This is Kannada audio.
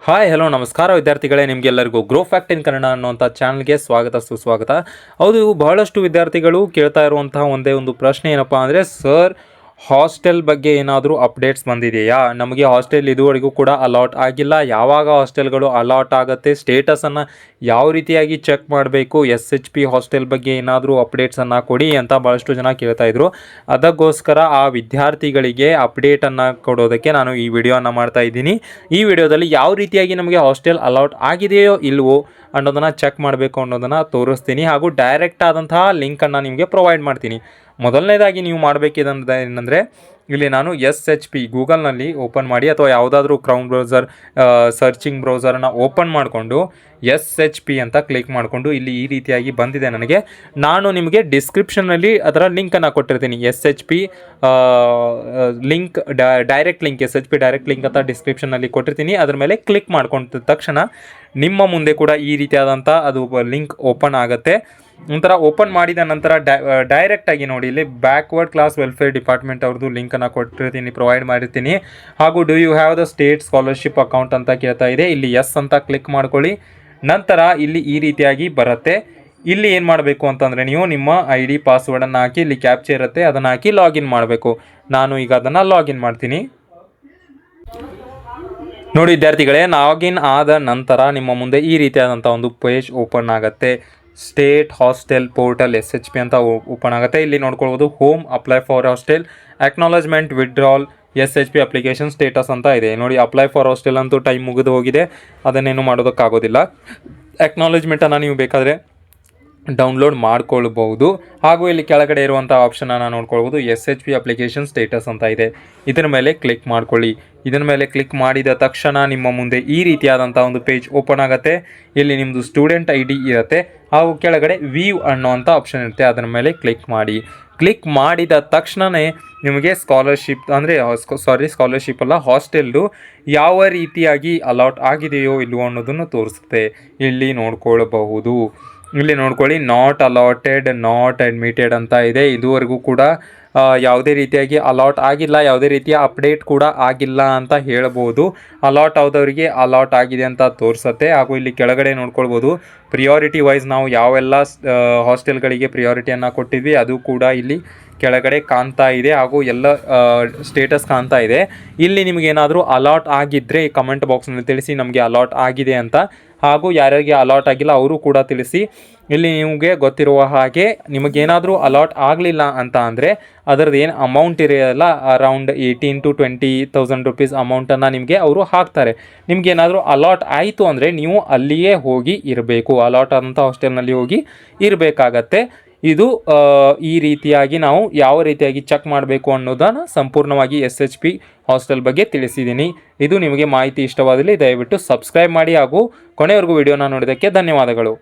ಹಾಯ್ ಹಲೋ ನಮಸ್ಕಾರ ವಿದ್ಯಾರ್ಥಿಗಳೇ, ನಿಮಗೆಲ್ಲರಿಗೂ ಗ್ರೋ ಫ್ಯಾಕ್ಟ್ ಇನ್ ಕನ್ನಡ ಅನ್ನುವಂಥ ಚಾನಲ್ಗೆ ಸ್ವಾಗತ ಸುಸ್ವಾಗತ. ಹೌದು, ಬಹಳಷ್ಟು ವಿದ್ಯಾರ್ಥಿಗಳು ಕೇಳ್ತಾ ಇರುವಂತಹ ಒಂದೇ ಒಂದು ಪ್ರಶ್ನೆ ಏನಪ್ಪ ಅಂದರೆ, ಸರ್ ಹಾಸ್ಟೆಲ್ ಬಗ್ಗೆ ಏನಾದರೂ ಅಪ್ಡೇಟ್ಸ್ ಬಂದಿದೆಯಾ? ನಮಗೆ ಹಾಸ್ಟೆಲ್ ಇದುವರೆಗೂ ಕೂಡ ಅಲಾಟ್ ಆಗಿಲ್ಲ. ಯಾವಾಗ ಹಾಸ್ಟೆಲ್ಗಳು ಅಲಾಟ್ ಆಗುತ್ತೆ, ಸ್ಟೇಟಸನ್ನು ಯಾವ ರೀತಿಯಾಗಿ ಚೆಕ್ ಮಾಡಬೇಕು, SHP ಹಾಸ್ಟೆಲ್ ಬಗ್ಗೆ ಏನಾದರೂ ಅಪ್ಡೇಟ್ಸನ್ನು ಕೊಡಿ ಅಂತ ಭಾಳಷ್ಟು ಜನ ಕೇಳ್ತಾಯಿದ್ರು. ಅದಕ್ಕೋಸ್ಕರ ಆ ವಿದ್ಯಾರ್ಥಿಗಳಿಗೆ ಅಪ್ಡೇಟನ್ನು ಕೊಡೋದಕ್ಕೆ ನಾನು ಈ ವಿಡಿಯೋನ ಮಾಡ್ತಾ ಇದ್ದೀನಿ. ಈ ವಿಡಿಯೋದಲ್ಲಿ ಯಾವ ರೀತಿಯಾಗಿ ನಮಗೆ ಹಾಸ್ಟೆಲ್ ಅಲಾಟ್ ಆಗಿದೆಯೋ ಇಲ್ವೋ ಅನ್ನೋದನ್ನು ಚೆಕ್ ಮಾಡಬೇಕು ಅನ್ನೋದನ್ನು ತೋರಿಸ್ತೀನಿ. ಹಾಗೂ ಡೈರೆಕ್ಟ್ ಆದಂತಹ ಲಿಂಕನ್ನು ನಿಮಗೆ ಪ್ರೊವೈಡ್ ಮಾಡ್ತೀನಿ. ಮೊದಲನೇದಾಗಿ ನೀವು ಮಾಡಬೇಕಿದಂತ ಏನಂದರೆ, ಇಲ್ಲಿ ನಾನು SHP ಗೂಗಲ್ನಲ್ಲಿ ಓಪನ್ ಮಾಡಿ ಅಥವಾ ಯಾವುದಾದ್ರೂ ಕ್ರೌನ್ ಬ್ರೌಸರ್ ಸರ್ಚಿಂಗ್ ಬ್ರೌಸರನ್ನು ಓಪನ್ ಮಾಡಿಕೊಂಡು SHP ಅಂತ ಕ್ಲಿಕ್ ಮಾಡಿಕೊಂಡು ಇಲ್ಲಿ ಈ ರೀತಿಯಾಗಿ ಬಂದಿದೆ. ನಾನು ನಿಮಗೆ ಡಿಸ್ಕ್ರಿಪ್ಷನ್ನಲ್ಲಿ ಅದರ ಲಿಂಕನ್ನು ಕೊಟ್ಟಿರ್ತೀನಿ. SHP link direct link SHP direct link ಅಂತ ಡಿಸ್ಕ್ರಿಪ್ಷನ್ನಲ್ಲಿ ಕೊಟ್ಟಿರ್ತೀನಿ. ಅದ್ರ ಮೇಲೆ ಕ್ಲಿಕ್ ಮಾಡ್ಕೊಂಡ ತಕ್ಷಣ ನಿಮ್ಮ ಮುಂದೆ ಕೂಡ ಈ ರೀತಿಯಾದಂಥ ಅದು ಲಿಂಕ್ ಓಪನ್ ಆಗುತ್ತೆ. ಒಂಥರ ಓಪನ್ ಮಾಡಿದ ನಂತರ ಡೈರೆಕ್ಟಾಗಿ ನೋಡಿ, ಇಲ್ಲಿ ಬ್ಯಾಕ್ವರ್ಡ್ ಕ್ಲಾಸ್ ವೆಲ್ಫೇರ್ ಡಿಪಾರ್ಟ್ಮೆಂಟ್ ಅವ್ರದ್ದು ಲಿಂಕನ್ನು ಕೊಟ್ಟಿರ್ತೀನಿ, ಪ್ರೊವೈಡ್ ಮಾಡಿರ್ತೀನಿ. ಹಾಗೂ do you have the state scholarship account ಅಂತ ಕೇಳ್ತಾ ಇದೆ. ಇಲ್ಲಿ ಎಸ್ ಅಂತ ಕ್ಲಿಕ್ ಮಾಡ್ಕೊಳ್ಳಿ. ನಂತರ ಇಲ್ಲಿ ಈ ರೀತಿಯಾಗಿ ಬರುತ್ತೆ. ಇಲ್ಲಿ ಏನು ಮಾಡಬೇಕು ಅಂತಂದರೆ, ನೀವು ನಿಮ್ಮ ID ಪಾಸ್ವರ್ಡನ್ನು ಹಾಕಿ, ಇಲ್ಲಿ ಕ್ಯಾಪ್ಚರ್ ಇರುತ್ತೆ, ಅದನ್ನು ಹಾಕಿ ಲಾಗಿನ್ ಮಾಡಬೇಕು. ನಾನು ಈಗ ಅದನ್ನು ಲಾಗಿನ್ ಮಾಡ್ತೀನಿ. ನೋಡಿ ವಿದ್ಯಾರ್ಥಿಗಳೇ, ಲಾಗಿನ್ ಆದ ನಂತರ ನಿಮ್ಮ ಮುಂದೆ ಈ ರೀತಿಯಾದಂಥ ಒಂದು ಪೇಜ್ ಓಪನ್ ಆಗುತ್ತೆ. ಸ್ಟೇಟ್ ಹಾಸ್ಟೆಲ್ ಪೋರ್ಟಲ್ SHP ಅಂತ ಓಪನ್ ಆಗುತ್ತೆ. ಇಲ್ಲಿ ನೋಡ್ಕೊಳ್ಬೋದು, home apply for hostel acknowledgement withdrawal SHP application status ಅಂತ ಇದೆ. ನೋಡಿ, ಅಪ್ಲೈ ಫಾರ್ ಹಾಸ್ಟೆಲ್ ಅಂತೂ ಟೈಮ್ ಮುಗಿದು ಹೋಗಿದೆ, ಅದನ್ನೇನು ಮಾಡೋದಕ್ಕಾಗೋದಿಲ್ಲ. ಅಕ್ನಾಲಜ್ಮೆಂಟನ್ನು ನೀವು ಬೇಕಾದರೆ ಡೌನ್ಲೋಡ್ ಮಾಡ್ಕೊಳ್ಬಹುದು. ಹಾಗೂ ಇಲ್ಲಿ ಕೆಳಗಡೆ ಇರುವಂಥ ಆಪ್ಷನನ್ನು ನೋಡ್ಕೊಳ್ಬೋದು, SHP ಅಪ್ಲಿಕೇಶನ್ ಸ್ಟೇಟಸ್ ಅಂತ ಇದೆ. ಇದರ ಮೇಲೆ ಕ್ಲಿಕ್ ಮಾಡ್ಕೊಳ್ಳಿ. ಇದರ ಮೇಲೆ ಕ್ಲಿಕ್ ಮಾಡಿದ ತಕ್ಷಣ ನಿಮ್ಮ ಮುಂದೆ ಈ ರೀತಿಯಾದಂಥ ಒಂದು ಪೇಜ್ ಓಪನ್ ಆಗುತ್ತೆ. ಇಲ್ಲಿ ನಿಮ್ಮದು ಸ್ಟೂಡೆಂಟ್ ID ಇರುತ್ತೆ, ಹಾಗೂ ಕೆಳಗಡೆ ವ್ಯೂ ಅನ್ನೋವಂಥ ಆಪ್ಷನ್ ಇರುತ್ತೆ, ಅದರ ಮೇಲೆ ಕ್ಲಿಕ್ ಮಾಡಿ. ಕ್ಲಿಕ್ ಮಾಡಿದ ತಕ್ಷಣವೇ ನಿಮಗೆ ಸ್ಕಾಲರ್ಶಿಪ್ ಅಲ್ಲ, ಹಾಸ್ಟೆಲ್ದು ಯಾವ ರೀತಿಯಾಗಿ ಅಲಾಟ್ ಆಗಿದೆಯೋ ಇಲ್ವೋ ಅನ್ನೋದನ್ನು ತೋರಿಸುತ್ತೆ. ಇಲ್ಲಿ ನೋಡ್ಕೊಳ್ಬಹುದು. ಇಲ್ಲಿ ನೋಡ್ಕೊಳ್ಳಿ, ನಾಟ್ ಅಲಾಟೆಡ್, ನಾಟ್ ಅಡ್ಮಿಟೆಡ್ ಅಂತ ಇದೆ. ಇದುವರೆಗೂ ಕೂಡ ಯಾವುದೇ ರೀತಿಯಾಗಿ ಅಲಾಟ್ ಆಗಿಲ್ಲ, ಯಾವುದೇ ರೀತಿಯ ಅಪ್ಡೇಟ್ ಕೂಡ ಆಗಿಲ್ಲ ಅಂತ ಹೇಳ್ಬೋದು. ಅಲಾಟ್ ಆದವರಿಗೆ ಅಲಾಟ್ ಆಗಿದೆ ಅಂತ ತೋರಿಸುತ್ತೆ. ಹಾಗೂ ಇಲ್ಲಿ ಕೆಳಗಡೆ ನೋಡ್ಕೊಳ್ಬೋದು, ಪ್ರಿಯಾರಿಟಿ ವೈಸ್ ನಾವು ಯಾವೆಲ್ಲ ಹಾಸ್ಟೆಲ್ಗಳಿಗೆ ಪ್ರಿಯಾರಿಟಿಯನ್ನು ಕೊಟ್ಟಿದ್ವಿ ಅದು ಕೂಡ ಇಲ್ಲಿ ಕೆಳಗಡೆ ಕಾಣ್ತಾ ಇದೆ. ಹಾಗೂ ಎಲ್ಲ ಸ್ಟೇಟಸ್ ಕಾಣ್ತಾ ಇದೆ. ಇಲ್ಲಿ ನಿಮಗೇನಾದರೂ ಅಲಾಟ್ ಆಗಿದ್ದರೆ ಕಮೆಂಟ್ ಬಾಕ್ಸ್ನಲ್ಲಿ ತಿಳಿಸಿ ನಮಗೆ ಅಲಾಟ್ ಆಗಿದೆ ಅಂತ. ಹಾಗೂ ಯಾರ್ಯಾರಿಗೆ ಅಲಾಟ್ ಆಗಿಲ್ಲ ಅವರು ಕೂಡ ತಿಳಿಸಿ. ಇಲ್ಲಿ ನಿಮಗೆ ಗೊತ್ತಿರುವ ಹಾಗೆ ನಿಮಗೇನಾದರೂ ಅಲಾಟ್ ಆಗಲಿಲ್ಲ ಅಂತ ಅಂದರೆ ಅದರದ್ದು ಏನು ಅಮೌಂಟ್ ಇರೋಲ್ಲ, ಅರೌಂಡ್ 18,000 to 20,000 rupees ಅಮೌಂಟನ್ನು ನಿಮಗೆ ಅವರು ಹಾಕ್ತಾರೆ. ನಿಮಗೇನಾದರೂ ಅಲಾಟ್ ಆಯಿತು ಅಂದರೆ ನೀವು ಅಲ್ಲಿಯೇ ಹೋಗಿ ಇರಬೇಕು, ಅಲಾಟ್ ಆದಂಥ ಹಾಸ್ಟೆಲ್ನಲ್ಲಿ ಹೋಗಿ ಇರಬೇಕಾಗತ್ತೆ. ಇದು ಈ ರೀತಿಯಾಗಿ ನಾವು ಯಾವ ರೀತಿಯಾಗಿ ಚೆಕ್ ಮಾಡಬೇಕು ಅನ್ನೋದನ್ನು ಸಂಪೂರ್ಣವಾಗಿ SHP ಹಾಸ್ಟೆಲ್ ಬಗ್ಗೆ ತಿಳಿಸಿದ್ದೀನಿ. ಇದು ನಿಮಗೆ ಮಾಹಿತಿ ಇಷ್ಟವಾದಲ್ಲಿ ದಯವಿಟ್ಟು ಸಬ್ಸ್ಕ್ರೈಬ್ ಮಾಡಿ ಹಾಗೂ ಕೊನೆವರೆಗೂ ವಿಡಿಯೋನ ನೋಡೋದಕ್ಕೆ ಧನ್ಯವಾದಗಳು.